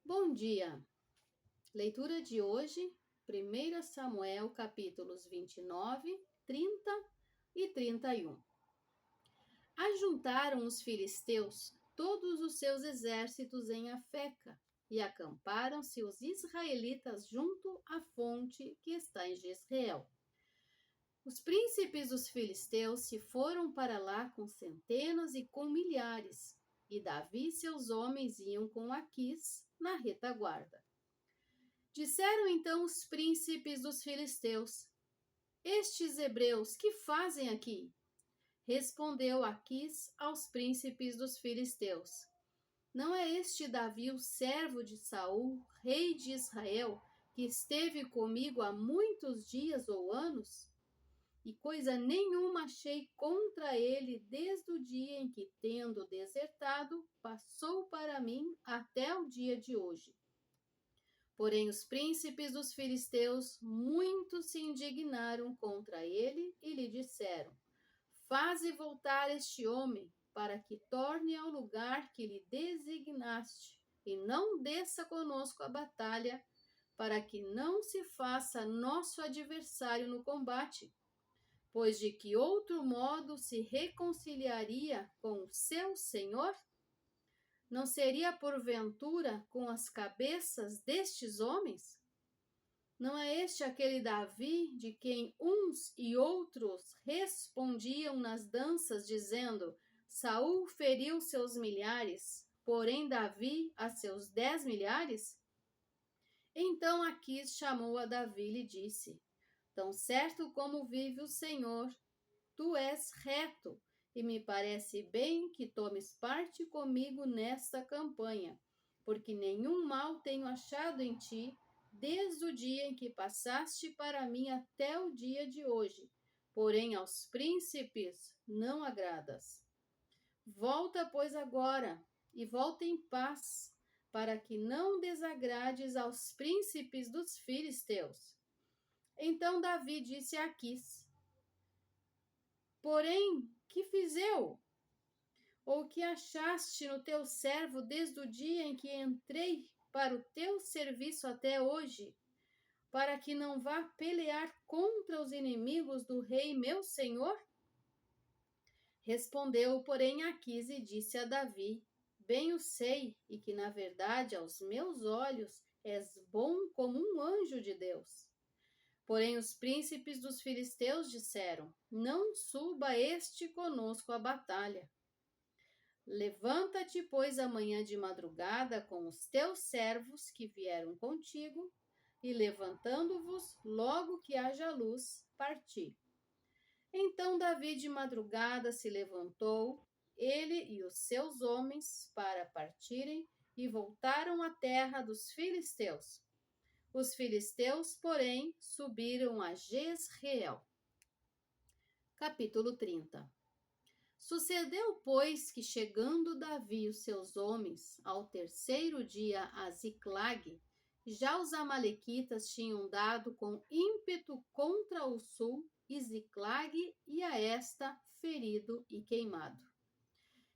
Bom dia! Leitura de hoje, 1 Samuel, capítulos 29, 30 e 31. Ajuntaram os filisteus todos os seus exércitos em Afeca, e acamparam-se os israelitas junto à fonte que está em Jezreel. Os príncipes dos filisteus se foram para lá com centenas e com milhares, e Davi e seus homens iam com Aquis na retaguarda. Disseram então os príncipes dos filisteus: Estes hebreus que fazem aqui? Respondeu Aquis aos príncipes dos filisteus: Não é este Davi o servo de Saul, rei de Israel, que esteve comigo há muitos dias ou anos? E coisa nenhuma achei contra ele desde o dia em que, tendo desertado, passou para mim até o dia de hoje. Porém, os príncipes dos filisteus muito se indignaram contra ele e lhe disseram: Faze voltar este homem, para que torne ao lugar que lhe designaste, e não desça conosco a batalha, para que não se faça nosso adversário no combate. Pois de que outro modo se reconciliaria com o seu senhor? Não seria porventura com as cabeças destes homens? Não é este aquele Davi de quem uns e outros respondiam nas danças, dizendo: Saul feriu seus milhares, porém Davi a seus 10 milhares? Então Aquis chamou a Davi e lhe disse: Tão certo como vive o Senhor, tu és reto, e me parece bem que tomes parte comigo nesta campanha, porque nenhum mal tenho achado em ti, desde o dia em que passaste para mim até o dia de hoje. Porém, aos príncipes não agradas. Volta, pois, agora, e volta em paz, para que não desagrades aos príncipes dos filisteus. Então Davi disse a Aquis: Porém, que fiz eu? Ou que achaste no teu servo desde o dia em que entrei para o teu serviço até hoje, para que não vá pelear contra os inimigos do rei meu senhor? Respondeu, porém, Aquis e disse a Davi: Bem o sei, e que na verdade aos meus olhos és bom como um anjo de Deus. Porém, os príncipes dos filisteus disseram: Não suba este conosco à batalha. Levanta-te, pois, amanhã de madrugada com os teus servos que vieram contigo, e levantando-vos, logo que haja luz, parti. Então Davi de madrugada se levantou, ele e os seus homens, para partirem, e voltaram à terra dos filisteus. Os filisteus, porém, subiram a Jezreel. Capítulo 30. Sucedeu, pois, que chegando Davi e os seus homens ao terceiro dia a Ziclag, já os amalequitas tinham dado com ímpeto contra o sul, e Ziclag ia esta ferido e queimado.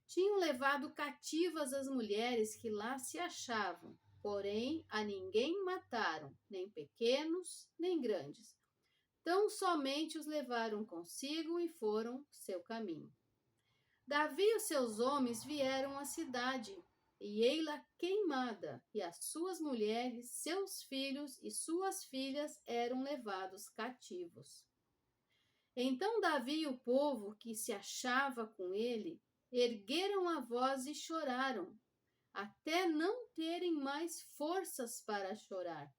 Tinham levado cativas as mulheres que lá se achavam, porém a ninguém mataram, nem pequenos, nem grandes. Tão somente os levaram consigo e foram seu caminho. Davi e os seus homens vieram à cidade, e ei-la queimada, e as suas mulheres, seus filhos e suas filhas eram levados cativos. Então Davi e o povo que se achava com ele ergueram a voz e choraram, até não terem mais forças para chorar.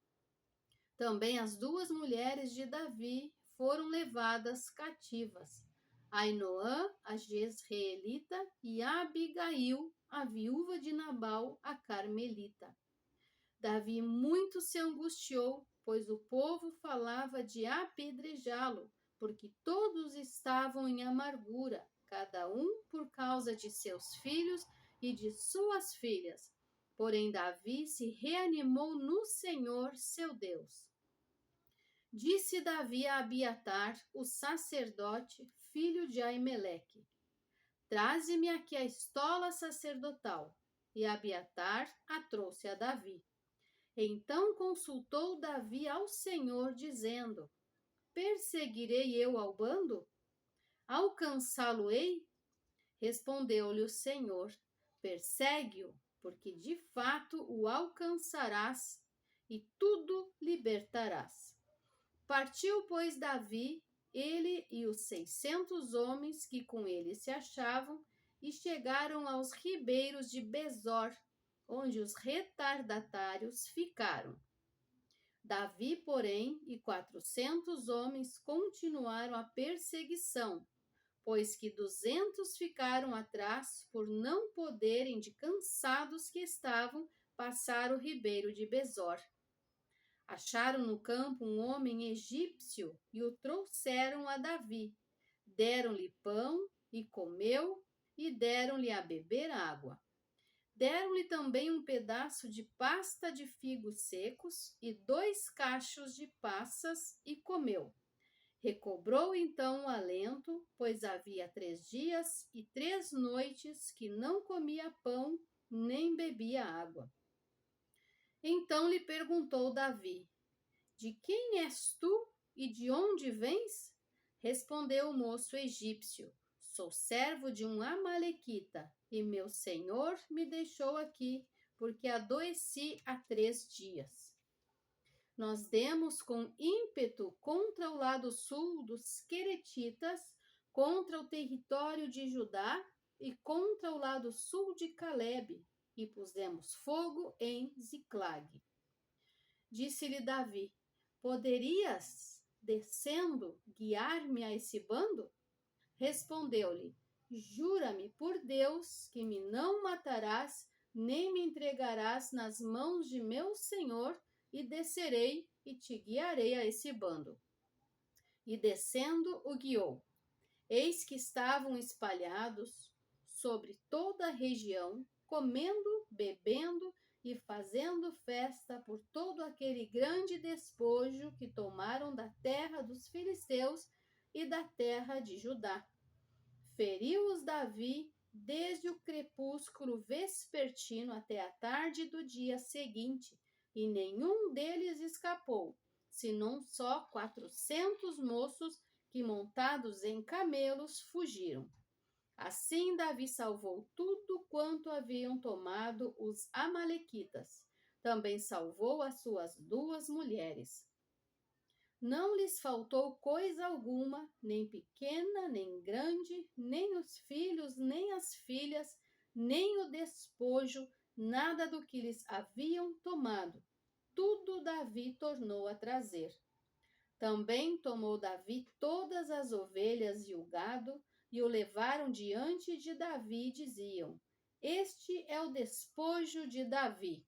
Também as 2 mulheres de Davi foram levadas cativas, Ainoã, a Jezreelita, e Abigail, a viúva de Nabal, a Carmelita. Davi muito se angustiou, pois o povo falava de apedrejá-lo, porque todos estavam em amargura, cada um por causa de seus filhos e de suas filhas. Porém, Davi se reanimou no Senhor, seu Deus. Disse Davi a Abiatar, o sacerdote, filho de Aimeleque: Traze-me aqui a estola sacerdotal. E Abiatar a trouxe a Davi. Então consultou Davi ao Senhor, dizendo: Perseguirei eu ao bando? Alcançá-lo-ei? Respondeu-lhe o Senhor: Persegue-o, porque de fato o alcançarás e tudo libertarás. Partiu, pois, Davi, ele e os 600 homens que com ele se achavam, e chegaram aos ribeiros de Besor, onde os retardatários ficaram. Davi, porém, e 400 homens continuaram a perseguição, pois que 200 ficaram atrás por não poderem, de cansados que estavam, passar o ribeiro de Besor. Acharam no campo um homem egípcio e o trouxeram a Davi. Deram-lhe pão e comeu, e deram-lhe a beber água. Deram-lhe também um pedaço de pasta de figos secos e 2 cachos de passas, e comeu. Recobrou então o alento, pois havia 3 dias e 3 noites que não comia pão nem bebia água. Então lhe perguntou Davi: De quem és tu e de onde vens? Respondeu o moço egípcio: Sou servo de um amalequita, e meu senhor me deixou aqui, porque adoeci há 3 dias. Nós demos com ímpeto contra o lado sul dos Queretitas, contra o território de Judá e contra o lado sul de Calebe, e pusemos fogo em Ziclague. Disse-lhe Davi: Poderias, descendo, guiar-me a esse bando? Respondeu-lhe: Jura-me por Deus que me não matarás, nem me entregarás nas mãos de meu senhor, e descerei e te guiarei a esse bando. E descendo o guiou. Eis que estavam espalhados sobre toda a região, comendo, bebendo e fazendo festa por todo aquele grande despojo que tomaram da terra dos filisteus e da terra de Judá. Feriu-os Davi desde o crepúsculo vespertino até a tarde do dia seguinte, e nenhum deles escapou, senão só 400 moços que, montados em camelos, fugiram. Assim Davi salvou tudo quanto haviam tomado os amalequitas. Também salvou as suas 2 mulheres. Não lhes faltou coisa alguma, nem pequena, nem grande, nem os filhos, nem as filhas, nem o despojo, nada do que lhes haviam tomado. Tudo Davi tornou a trazer. Também tomou Davi todas as ovelhas e o gado, e o levaram diante de Davi e diziam: Este é o despojo de Davi.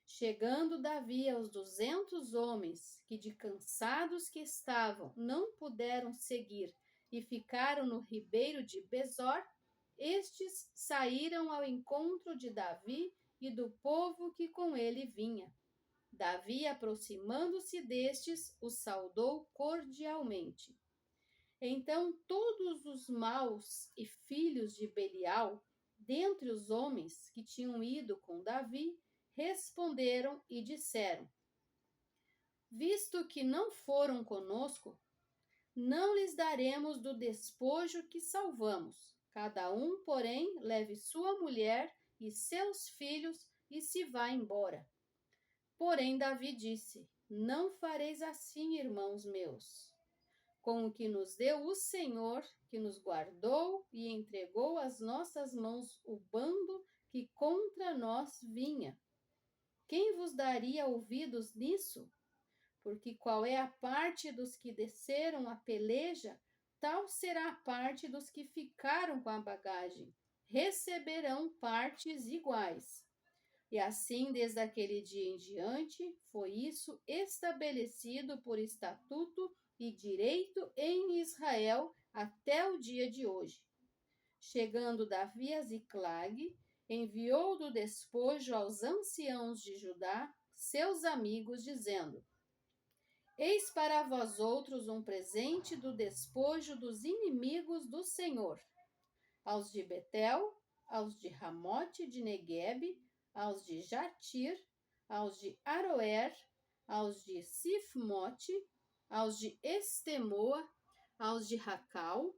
Chegando Davi aos 200 homens, que de cansados que estavam, não puderam seguir e ficaram no ribeiro de Besor, estes saíram ao encontro de Davi e do povo que com ele vinha. Davi, aproximando-se destes, os saudou cordialmente. Então todos os maus e filhos de Belial, dentre os homens que tinham ido com Davi, responderam e disseram: Visto que não foram conosco, não lhes daremos do despojo que salvamos. Cada um, porém, leve sua mulher e seus filhos e se vá embora. Porém Davi disse: Não fareis assim, irmãos meus. Com o que nos deu o Senhor, que nos guardou e entregou às nossas mãos o bando que contra nós vinha. Quem vos daria ouvidos nisso? Porque qual é a parte dos que desceram a peleja, tal será a parte dos que ficaram com a bagagem. Receberão partes iguais. E assim, desde aquele dia em diante, foi isso estabelecido por estatuto e direito em Israel até o dia de hoje. Chegando Davi a Ziclague, enviou do despojo aos anciãos de Judá, seus amigos, dizendo: Eis para vós outros um presente do despojo dos inimigos do Senhor. Aos de Betel, aos de Ramote de Neguebe, aos de Jatir, aos de Aroer, aos de Sifmote, aos de Estemoa, aos de Racal,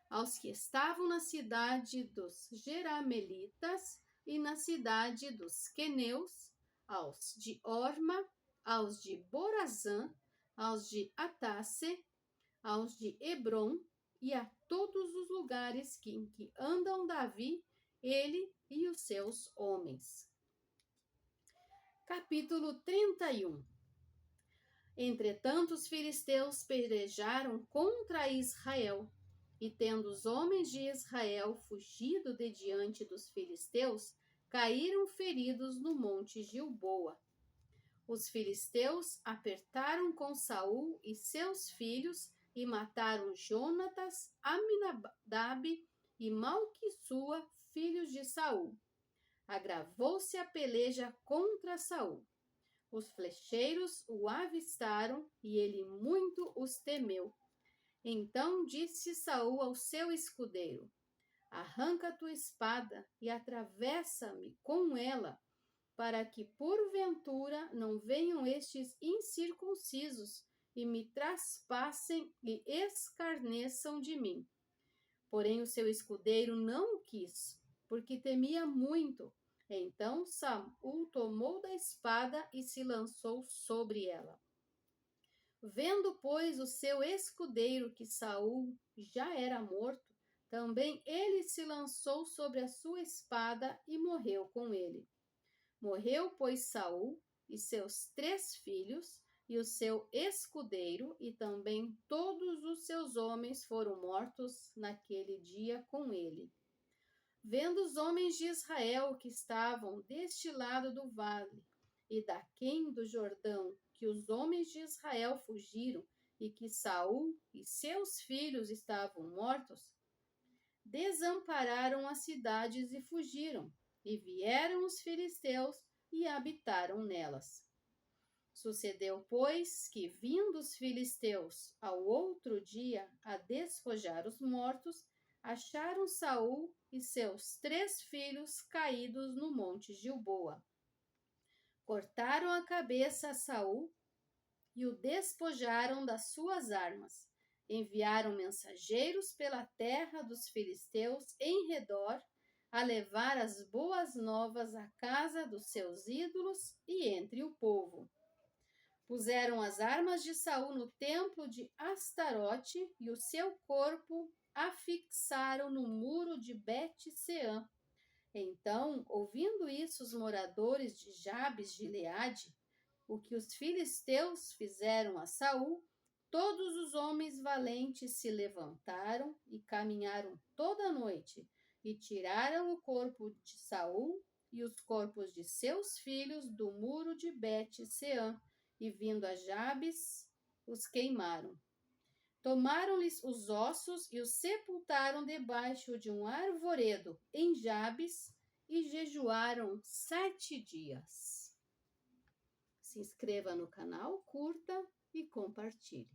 aos que estavam na cidade dos Jeramelitas e na cidade dos Queneus, aos de Orma, aos de Borazã, aos de Atasse, aos de Hebron e a todos os lugares em que andam Davi, ele e os seus homens. Capítulo 31. Entretanto, os filisteus pelejaram contra Israel, e tendo os homens de Israel fugido de diante dos filisteus, caíram feridos no monte Gilboa. Os filisteus apertaram com Saul e seus filhos e mataram Jonatas, Aminadab e Malquissua, filhos de Saul. Agravou-se a peleja contra Saul. Os flecheiros o avistaram e ele muito os temeu. Então disse Saul ao seu escudeiro: arranca tua espada e atravessa-me com ela, para que porventura não venham estes incircuncisos e me traspassem e escarneçam de mim. Porém o seu escudeiro não o quis, porque temia muito. Então Saul tomou da espada e se lançou sobre ela. Vendo, pois, o seu escudeiro que Saul já era morto, também ele se lançou sobre a sua espada e morreu com ele. Morreu, pois, Saul e seus 3 filhos, e o seu escudeiro, e também todos os seus homens foram mortos naquele dia com ele. Vendo os homens de Israel que estavam deste lado do vale e daquém do Jordão, que os homens de Israel fugiram e que Saul e seus filhos estavam mortos, desampararam as cidades e fugiram, e vieram os filisteus e habitaram nelas. Sucedeu, pois, que, vindo os filisteus ao outro dia a despojar os mortos, acharam Saul e seus 3 filhos caídos no monte Gilboa. Cortaram a cabeça a Saul e o despojaram das suas armas. Enviaram mensageiros pela terra dos filisteus em redor, a levar as boas novas à casa dos seus ídolos e entre o povo. Puseram as armas de Saul no templo de Astarote e o seu corpo afixaram no muro de Bet-Seã. Então, ouvindo isso, os moradores de Jabes de Gileade, o que os filisteus fizeram a Saul, todos os homens valentes se levantaram e caminharam toda a noite, e tiraram o corpo de Saul e os corpos de seus filhos do muro de Bet-Seã, e vindo a Jabes, os queimaram. Tomaram-lhes os ossos e os sepultaram debaixo de um arvoredo em Jabes e jejuaram 7 dias. Se inscreva no canal, curta e compartilhe.